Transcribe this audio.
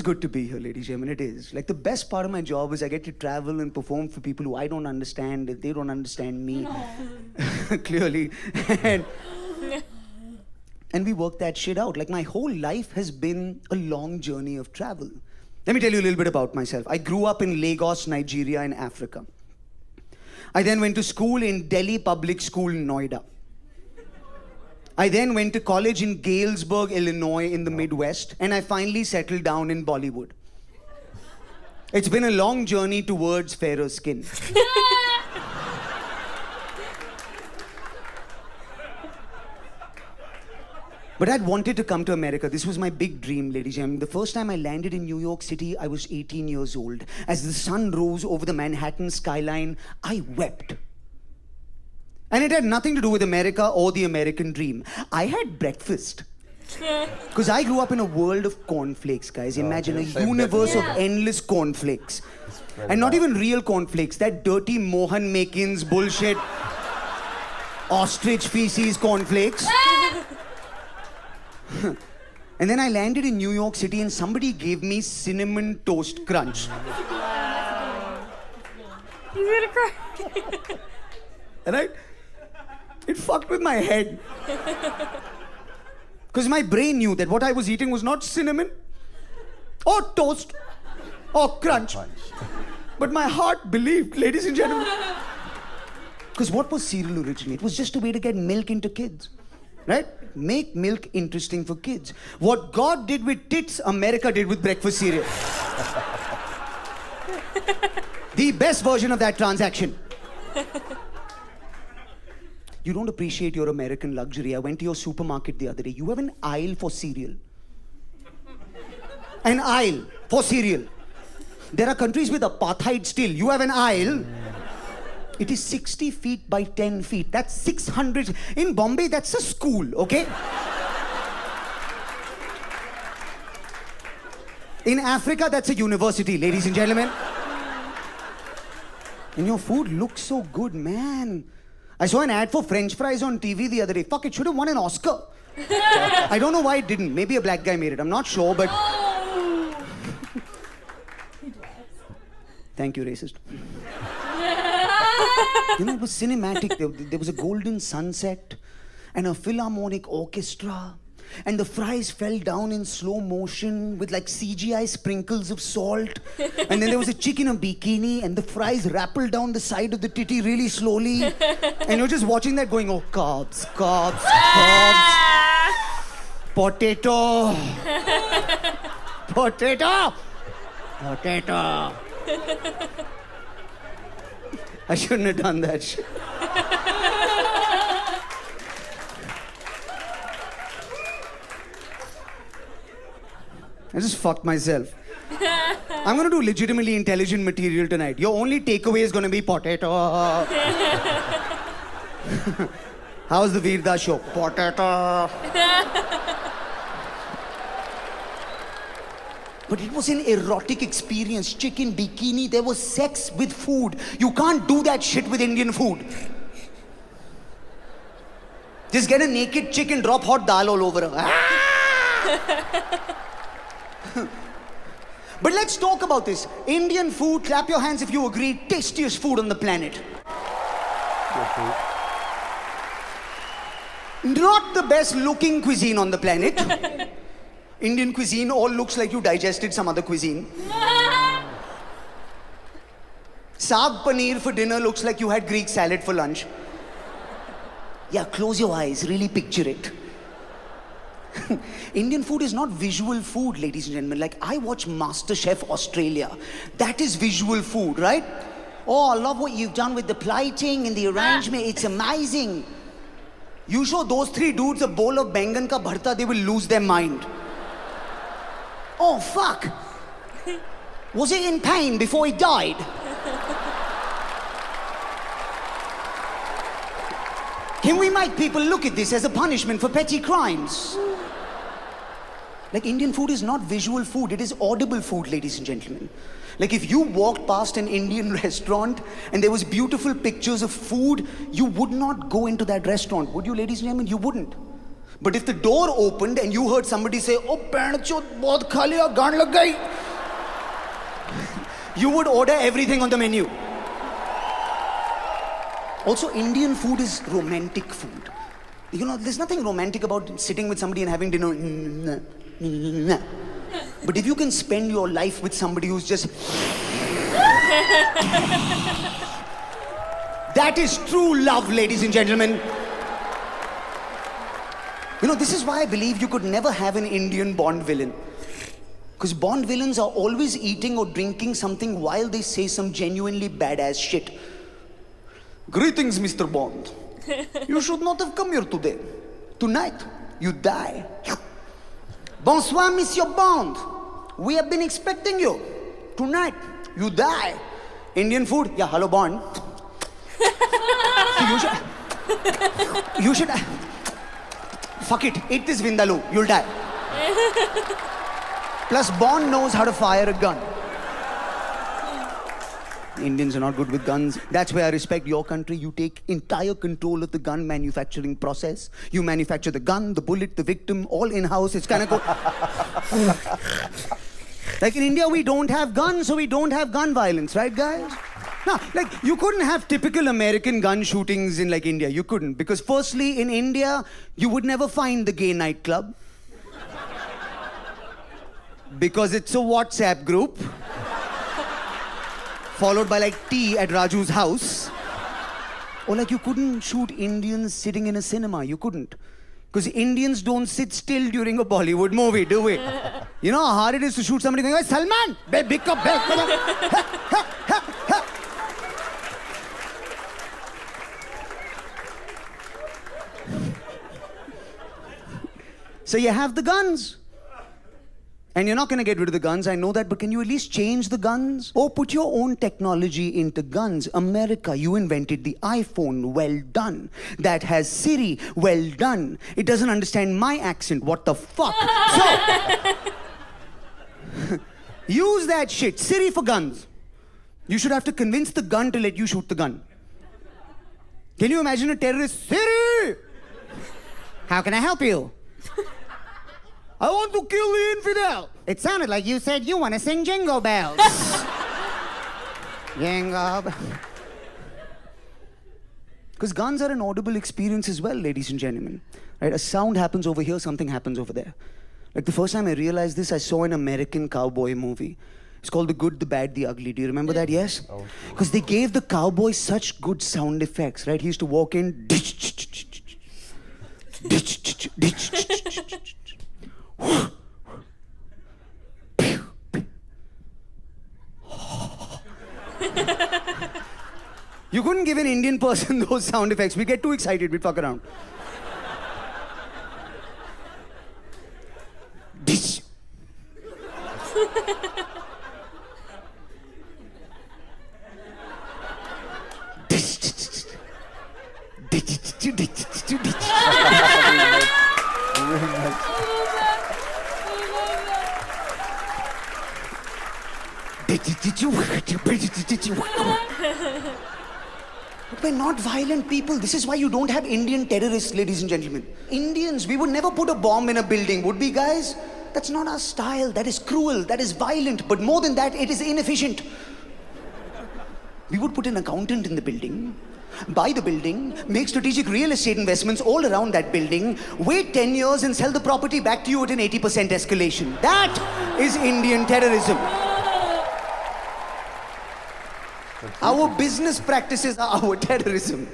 good to be here, ladies and gentlemen. It is. Like, the best part of my job is I get to travel and perform for people who I don't understand. They don't understand me. No. Clearly. And we work that shit out. Like, my whole life has been a long journey of travel. Let me tell you a little bit about myself. I grew up in Lagos, Nigeria, in Africa. I then went to school in Delhi Public School, Noida. I then went to college in Galesburg, Illinois, in the Midwest, and I finally settled down in Bollywood. It's been a long journey towards fairer skin. But I'd wanted to come to America. This was my big dream, ladies and gentlemen. The first time I landed in New York City, I was 18 years old. As the sun rose over the Manhattan skyline, I wept. And it had nothing to do with America or the American dream. I had breakfast. Because I grew up in a world of cornflakes, guys. Imagine a universe of endless cornflakes. And not even real cornflakes. That dirty Mohan Mekin's bullshit ostrich feces cornflakes. And then I landed in New York City and somebody gave me cinnamon toast crunch. He's gonna cry. Right? It fucked with my head. Because my brain knew that what I was eating was not cinnamon or toast or crunch. But my heart believed, ladies and gentlemen. Because what was cereal originally? It was just a way to get milk into kids. Right? Make milk interesting for kids. What God did with tits, America did with breakfast cereal. The best version of that transaction. You don't appreciate your American luxury. I went to your supermarket the other day. You have an aisle for cereal. An aisle for cereal. There are countries with apartheid still. You have an aisle. It is 60 feet by 10 feet. That's 600. In Bombay, that's a school, okay? In Africa, that's a university, ladies and gentlemen. And your food looks so good, man. I saw an ad for French fries on TV the other day. Fuck, it should have won an Oscar. I don't know why it didn't. Maybe a black guy made it. I'm not sure, but... Thank you, racist. You know, it was cinematic. There was a golden sunset and a philharmonic orchestra. And the fries fell down in slow motion with like CGI sprinkles of salt. And then there was a chick in a bikini and the fries rappled down the side of the titty really slowly. And you're just watching that going, oh, carbs, carbs, carbs. Potato. Potato. Potato. I shouldn't have done that shit. I just fucked myself. I'm going to do legitimately intelligent material tonight. Your only takeaway is going to be potato. How's the VirDas show? Potato. But it was an erotic experience. Chicken, bikini, there was sex with food. You can't do that shit with Indian food. Just get a naked chick and drop hot dal all over her. But let's talk about this. Indian food, clap your hands if you agree, tastiest food on the planet. Not the best looking cuisine on the planet. Indian cuisine all looks like you digested some other cuisine. Saag paneer for dinner looks like you had Greek salad for lunch. Yeah, close your eyes, really picture it. Indian food is not visual food, ladies and gentlemen. Like, I watch MasterChef Australia. That is visual food, right? Oh, I love what you've done with the plating and the arrangement. It's amazing. You show those three dudes a bowl of bengan ka bharta, they will lose their mind. Oh, fuck. Was he in pain before he died? Can we make people look at this as a punishment for petty crimes? Like, Indian food is not visual food, it is audible food, ladies and gentlemen. Like, if you walked past an Indian restaurant and there was beautiful pictures of food, you would not go into that restaurant, would you, ladies and gentlemen? You wouldn't. But if the door opened and you heard somebody say, "Oh, Panchot, bahut kha liya, gaan lag gayi," you would order everything on the menu. Also, Indian food is romantic food. You know, there's nothing romantic about sitting with somebody and having dinner. But if you can spend your life with somebody who's just... That is true love, ladies and gentlemen. You know, this is why I believe you could never have an Indian Bond villain. Because Bond villains are always eating or drinking something while they say some genuinely badass shit. "Greetings, Mr. Bond. You should not have come here today. Tonight, you die." "Bonsoir, Monsieur Bond. We have been expecting you. Tonight, you die." Indian food? "Yeah, hello, Bond." You should... Fuck it, eat this vindaloo, you'll die. Plus, Bond knows how to fire a gun. Indians are not good with guns. That's why I respect your country. You take entire control of the gun manufacturing process. You manufacture the gun, the bullet, the victim, all in-house. It's kind of cool. Like in India, we don't have guns, so we don't have gun violence, right, guys? No, like, you couldn't have typical American gun shootings in, like, India. You couldn't. Because firstly, in India, you would never find the gay nightclub. Because it's a WhatsApp group. Followed by, like, tea at Raju's house. Or, like, you couldn't shoot Indians sitting in a cinema. You couldn't. Because Indians don't sit still during a Bollywood movie, do we? You know how hard it is to shoot somebody going, "Hey, Salman! Pick up, So you have the guns. And you're not going to get rid of the guns, I know that, but can you at least change the guns? Or put your own technology into guns. America, you invented the iPhone, well done. That has Siri, well done. It doesn't understand my accent, what the fuck? So, use that shit, Siri for guns. You should have to convince the gun to let you shoot the gun. Can you imagine a terrorist? "Siri! How can I help you?" "I want to kill the infidel." "It sounded like you said you want to sing Jingle Bells." Jingle Bells. Because guns are an audible experience as well, ladies and gentlemen. Right? A sound happens over here, something happens over there. Like the first time I realized this, I saw an American cowboy movie. It's called The Good, the Bad, the Ugly. Do you remember that? Yes? Because they gave the cowboy such good sound effects, right? He used to walk in. You couldn't give an Indian person those sound effects. We get too excited, we fuck around. But we're not violent people. This is why you don't have Indian terrorists, ladies and gentlemen. Indians, we would never put a bomb in a building, would we, guys? That's not our style. That is cruel. That is violent. But more than that, it is inefficient. We would put an accountant in the building, buy the building, make strategic real estate investments all around that building, wait 10 years and sell the property back to you at an 80% escalation. That is Indian terrorism. Our business practices are our terrorism.